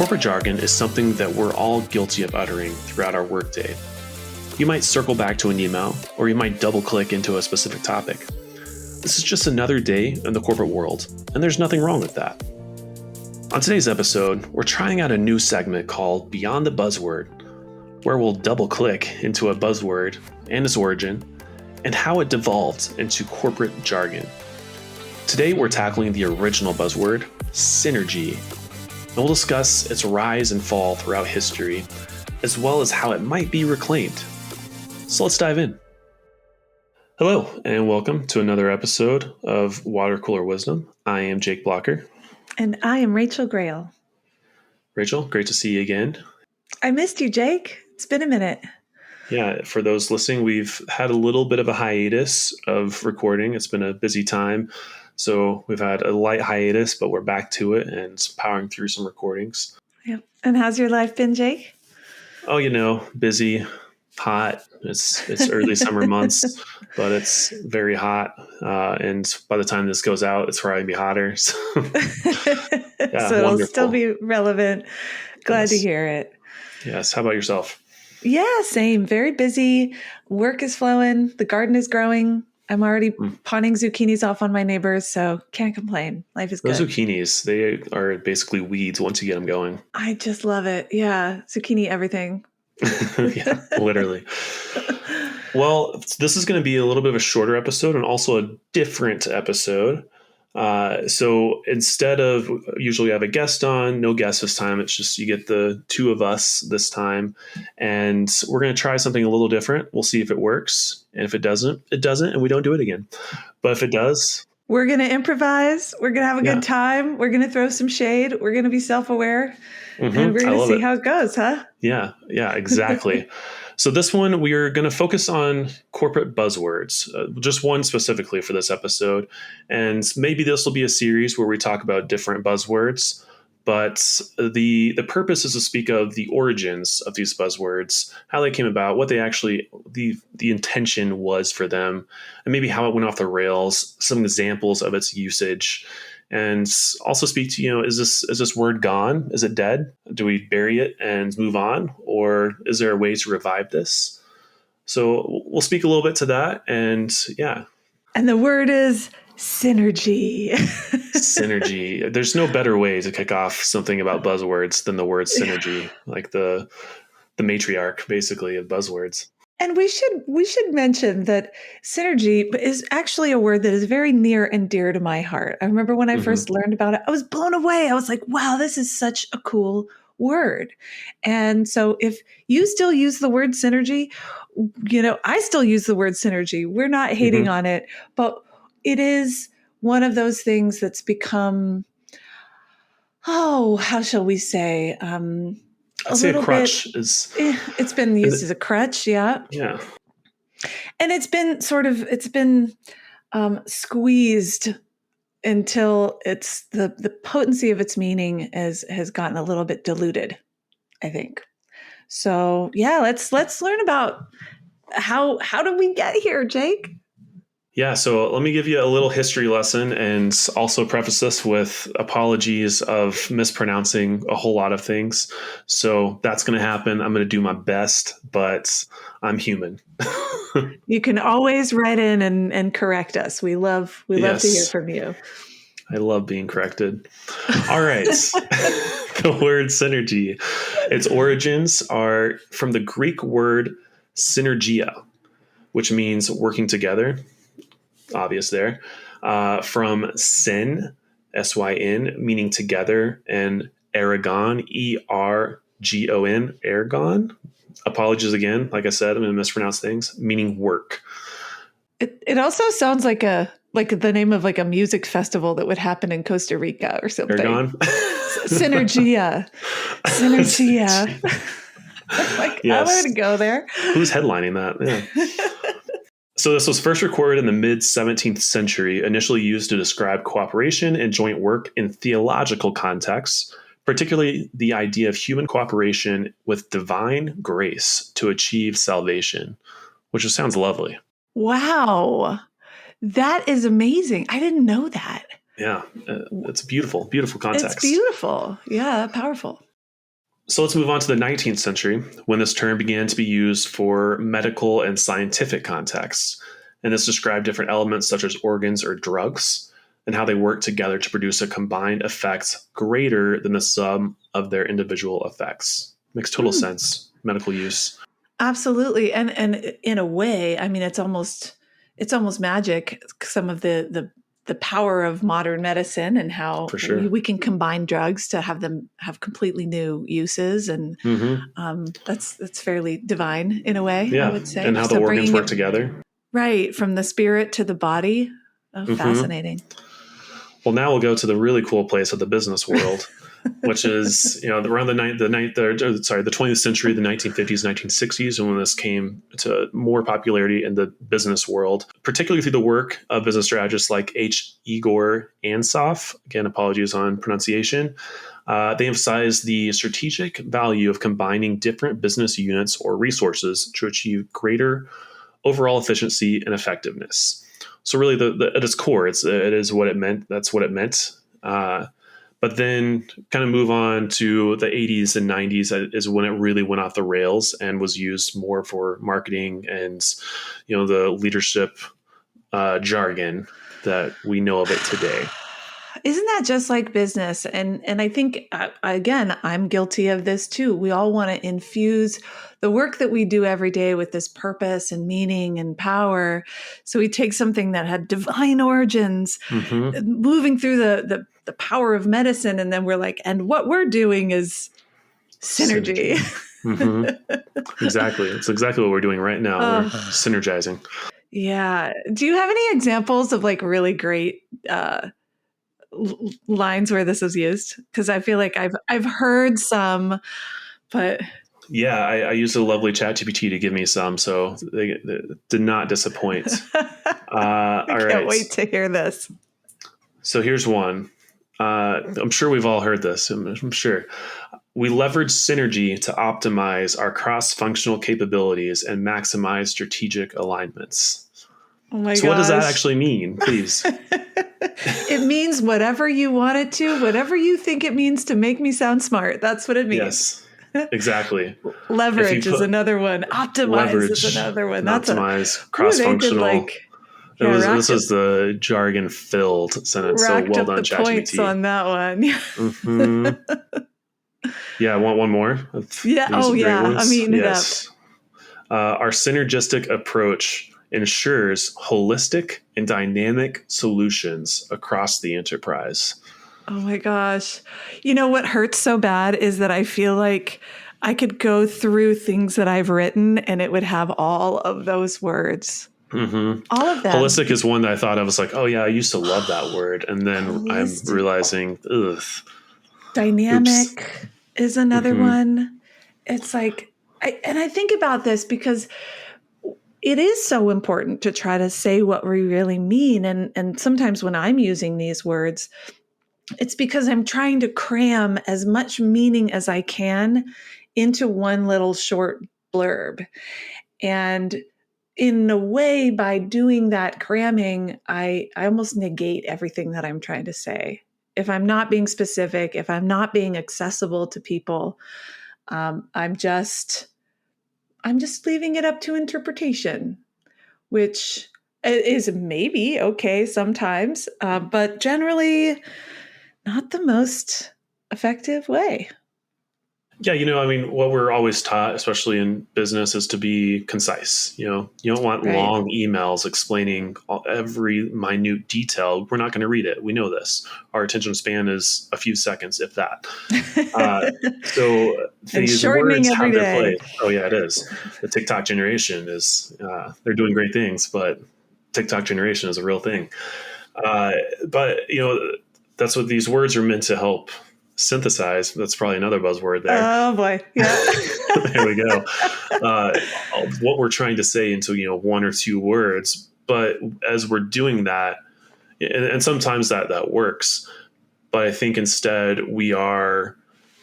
Corporate jargon is something that we're all guilty of uttering throughout our workday. You might circle back to an email, or you might double-click into a specific topic. This is just another day in the corporate world, and there's nothing wrong with that. On today's episode, we're trying out a new segment called Beyond the Buzzword, where we'll double-click into a buzzword and its origin, and how it devolved into corporate jargon. Today, we're tackling the original buzzword, synergy, and we'll discuss its rise and fall throughout history, as well as how it might be reclaimed. So let's dive in. Hello, and welcome to another episode of Water Cooler Wisdom. I am Jake Blocker. And I am Rachael Grail. Rachel, great to see you again. I missed you, Jake. It's been a minute. Yeah, for those listening, we've had a little bit of a hiatus of recording. It's been a busy time. So we've had a light hiatus, but we're back to it and powering through some recordings. Yep. And how's your life been, Jake? Oh, busy, hot. It's early summer months, but it's very hot. And by the time this goes out, it's probably going to be hotter. So, yeah, so it'll wonderful. still be relevant. Glad to hear it. Yes. How about yourself? Yeah, same. Very busy. Work is flowing. The garden is growing. I'm already pawning zucchinis off on my neighbors, so can't complain. Life is good. Those zucchinis, they are basically weeds once you get them going. I just love it. Yeah, zucchini everything. Yeah, literally. Well, this is going to be a little bit of a shorter episode and also a different episode. So instead of usually have a guest on, no guest this time. It's just you get the two of us this time. And we're going to try something a little different. We'll see if it works. And if it doesn't, it doesn't. And we don't do it again. But if it does, we're going to improvise. We're going to have a good time. We're going to throw some shade. We're going to be self-aware. And we're going to see how it goes, huh? Yeah, exactly. So this one, we are going to focus on corporate buzzwords, just one specifically for this episode. And maybe this will be a series where we talk about different buzzwords. But the purpose is to speak of the origins of these buzzwords, how they came about, what they actually, the intention was for them, and maybe how it went off the rails, some examples of its usage. And also speak to, is this word gone? Is it dead? Do we bury it and move on? Or is there a way to revive this? So we'll speak a little bit to that. And yeah. And the word is synergy. Synergy. There's no better way to kick off something about buzzwords than the word synergy, like the matriarch, basically, of buzzwords. And we should mention that synergy is actually a word that is very near and dear to my heart. I remember when I first learned about it, I was blown away. I was like, wow, this is such a cool word. And so if you still use the word synergy, I still use the word synergy. We're not hating on it, but it is one of those things that's become, how shall we say, I'd say a crutch is. It's been used as a crutch, yeah. Yeah. And it's been squeezed until it's the potency of its meaning has gotten a little bit diluted, I think. So yeah, let's learn about how did we get here, Jake? Yeah, so let me give you a little history lesson and also preface this with apologies of mispronouncing a whole lot of things. So that's going to happen. I'm going to do my best, but I'm human. You can always write in and correct us. We love to hear from you. I love being corrected. All right. The word synergy. Its origins are from the Greek word synergia, which means working together. Obvious there, from syn, S-Y-N, meaning together, and ergon, E-R-G-O-N, ergon. Apologies again. Like I said, I'm going to mispronounce things, meaning work. It also sounds like the name of like a music festival that would happen in Costa Rica or something. Ergon? Synergia. Yes. I'm going to go there. Who's headlining that? Yeah. So this was first recorded in the mid-17th century, initially used to describe cooperation and joint work in theological contexts, particularly the idea of human cooperation with divine grace to achieve salvation, which just sounds lovely. Wow. That is amazing. I didn't know that. Yeah, it's beautiful, beautiful context. It's beautiful. Yeah, powerful. So let's move on to the 19th century, when this term began to be used for medical and scientific contexts. And this described different elements such as organs or drugs and how they work together to produce a combined effect greater than the sum of their individual effects. Makes total sense, medical use. Absolutely. And in a way, I mean, it's almost magic, some of the power of modern medicine and how For sure. we can combine drugs to have them have completely new uses. And that's fairly divine in a way, I would say. And how the So organs bringing work it together. right from the spirit to the body. Oh, fascinating. Well, now we'll go to the really cool place of the business world, which is, around the 20th century, the 1950s, 1960s, and when this came to more popularity in the business world, particularly through the work of business strategists like H. Igor Ansoff. Again, apologies on pronunciation. They emphasize the strategic value of combining different business units or resources to achieve greater overall efficiency and effectiveness. So really, at its core, it is what it meant. That's what it meant. But then kind of move on to the 80s and 90s is when it really went off the rails and was used more for marketing and, the leadership jargon that we know of it today. Isn't that just like business? And I think, again, I'm guilty of this too. We all want to infuse the work that we do every day with this purpose and meaning and power. So we take something that had divine origins, moving through the power of medicine, and then we're like, and what we're doing is synergy. Exactly. It's exactly what we're doing right now. We're synergizing. Yeah. Do you have any examples of like really great lines where this is used? Because I feel like I've heard some, but yeah, I used a lovely ChatGPT to give me some, so they did not disappoint. I can't wait to hear this. So here's one. I'm sure we've all heard this. I'm sure. We leverage synergy to optimize our cross-functional capabilities and maximize strategic alignments. Oh my gosh. So what does that actually mean, please? It means whatever you want it to, whatever you think it means to make me sound smart. That's what it means. Yes, exactly. Leverage is another one. Optimize is another one. That's optimize, cross-functional. This is the jargon-filled sentence. Racked so well up done, the ChatGPT. Points on that one. Yeah, want one more? Yeah. Oh, yeah. I mean, yes. Our synergistic approach ensures holistic and dynamic solutions across the enterprise. Oh my gosh. You know what hurts so bad is that I feel like I could go through things that I've written and it would have all of those words. All of them. Holistic is one that I thought I was like, oh yeah, I used to love that word. And then holistic. I'm realizing, ugh. Dynamic is another one. It's like, I think about this because it is so important to try to say what we really mean. And sometimes when I'm using these words, it's because I'm trying to cram as much meaning as I can into one little short blurb. And in a way, by doing that cramming, I almost negate everything that I'm trying to say. If I'm not being specific, if I'm not being accessible to people, I'm just leaving it up to interpretation, which is maybe okay sometimes, but generally not the most effective way. Yeah, what we're always taught, especially in business, is to be concise. You don't want long emails explaining every minute detail. We're not going to read it. We know this. Our attention span is a few seconds, if that. So these words have their place. Oh yeah, it is. The TikTok generation is, they're doing great things, but TikTok generation is a real thing. But that's what these words are meant to help synthesize. That's probably another buzzword there. Oh boy. Yeah. There we go. What we're trying to say into, one or two words, but as we're doing that, and sometimes that works, but I think instead we are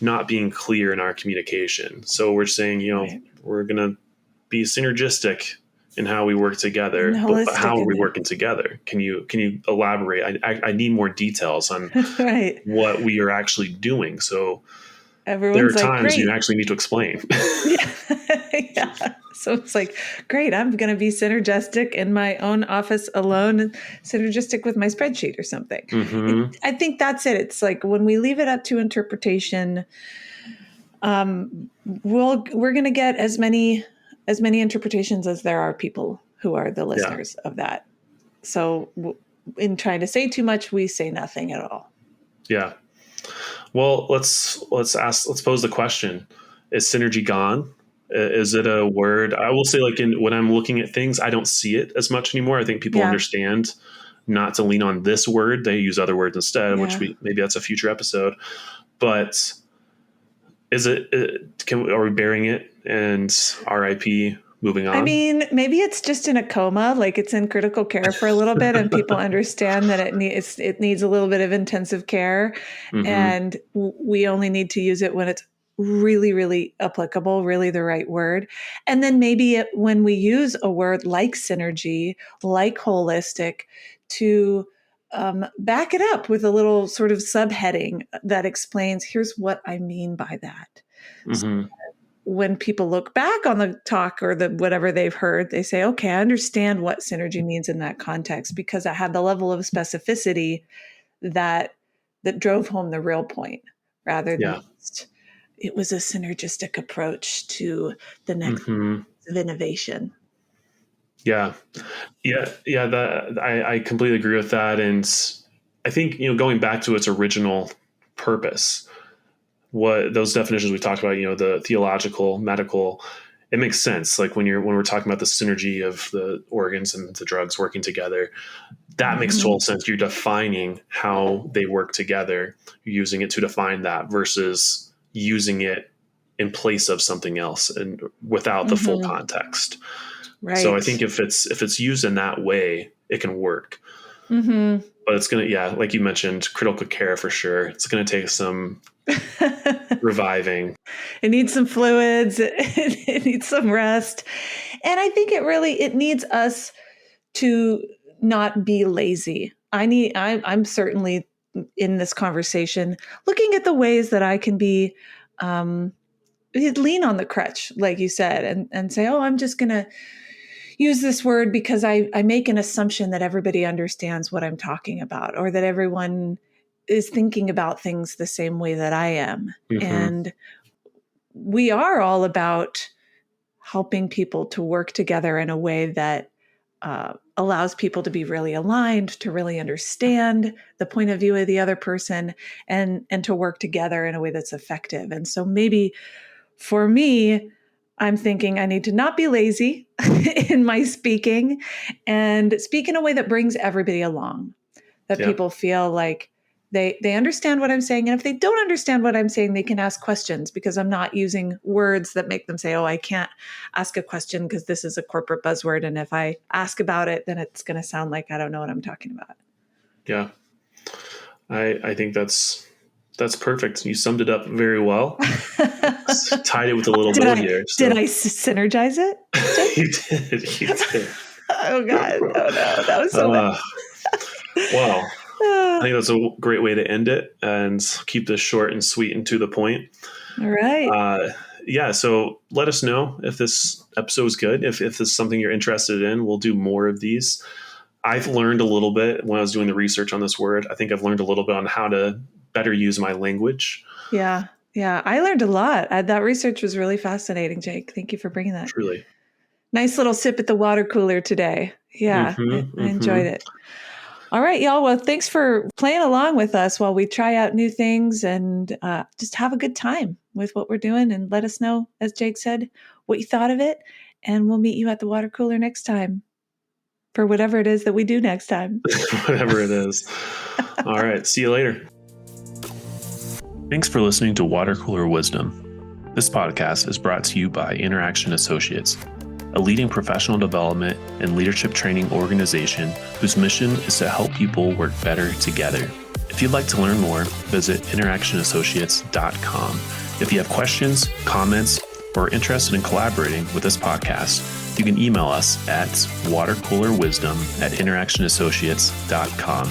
not being clear in our communication. So we're saying, we're going to be synergistic in how we work together, but how are we working together? Can you elaborate? I need more details on what we are actually doing. So There are everyone's like, times you great. actually need to explain. Yeah. Yeah. So it's like, great, I'm going to be synergistic in my own office alone, and synergistic with my spreadsheet or something. Hmm. I think that's it. It's like when we leave it up to interpretation, we're going to get as many interpretations as there are people who are the Yeah. listeners of that. So in trying to say too much, we say nothing at all. Yeah. Well, let's pose the question: is synergy gone? Is it a word? I will say, like, when I'm looking at things, I don't see it as much anymore. I think people Yeah. understand not to lean on this word; they use other words instead. Which Yeah. maybe that's a future episode. But is it? Are we burying it and RIP? Moving I on. mean, maybe it's just in a coma, like it's in critical care for a little bit, and people understand that it needs a little bit of intensive care, Hmm. and we only need to use it when it's really, really applicable, really the right word. And then maybe when we use a word like synergy, like holistic, to back it up with a little sort of subheading that explains, here's what I mean by that. Hmm. When people look back on the talk or the whatever they've heard, they say, okay, I understand what synergy means in that context because I had the level of specificity that drove home the real point rather than Yeah. just, it was a synergistic approach to the next Hmm. of innovation. Yeah. Yeah. Yeah. That I completely agree with that. And I think, going back to its original purpose, what those definitions we talked about, the theological, medical, it makes sense. Like when we're talking about the synergy of the organs and the drugs working together, that makes Mm-hmm. total sense. You're defining how they work together. You're using it to define that versus using it in place of something else and without the full Mm-hmm. context. So I Right. think if it's used in that way, it can work. Mm-hmm. But it's gonna, yeah, like you mentioned, critical care for sure. It's gonna take some reviving. It needs some fluids. It needs some rest. And I think it needs us to not be lazy. I'm certainly in this conversation looking at the ways that I can be, lean on the crutch, like you said, and say, oh, I'm just going to use this word because I make an assumption that everybody understands what I'm talking about or that everyone is thinking about things the same way that I am. Hmm. And we are all about helping people to work together in a way that allows people to be really aligned, to really understand the point of view of the other person, and to work together in a way that's effective. And so maybe for me, I'm thinking I need to not be lazy in my speaking and speak in a way that brings everybody along, that Yeah. people feel like they understand what I'm saying. And if they don't understand what I'm saying, they can ask questions because I'm not using words that make them say, oh, I can't ask a question because this is a corporate buzzword. And if I ask about it, then it's going to sound like I don't know what I'm talking about. Yeah. I think that's perfect. You summed it up very well. Tied it with a little did bow I here. did So I synergize it, Jake? you did. You did. Oh God, oh no, that was so bad. Well, I think that's a great way to end it and keep this short and sweet and to the point. All right. Yeah. So let us know if this episode is good. If this is something you're interested in, we'll do more of these. I've learned a little bit when I was doing the research on this word. I think I've learned a little bit on how to better use my language. Yeah. Yeah. I learned a lot. That research was really fascinating, Jake. Thank you for bringing that. Truly. Nice little sip at the water cooler today. Yeah. I enjoyed it. All right, y'all. Well, thanks for playing along with us while we try out new things and just have a good time with what we're doing. And let us know, as Jake said, what you thought of it. And we'll meet you at the water cooler next time for whatever it is that we do next time. Whatever it is. All right. See you later. Thanks for listening to Water Cooler Wisdom. This podcast is brought to you by Interaction Associates, a leading professional development and leadership training organization whose mission is to help people work better together. If you'd like to learn more, visit interactionassociates.com. If you have questions, comments, or are interested in collaborating with this podcast, you can email us at watercoolerwisdom@interactionassociates.com.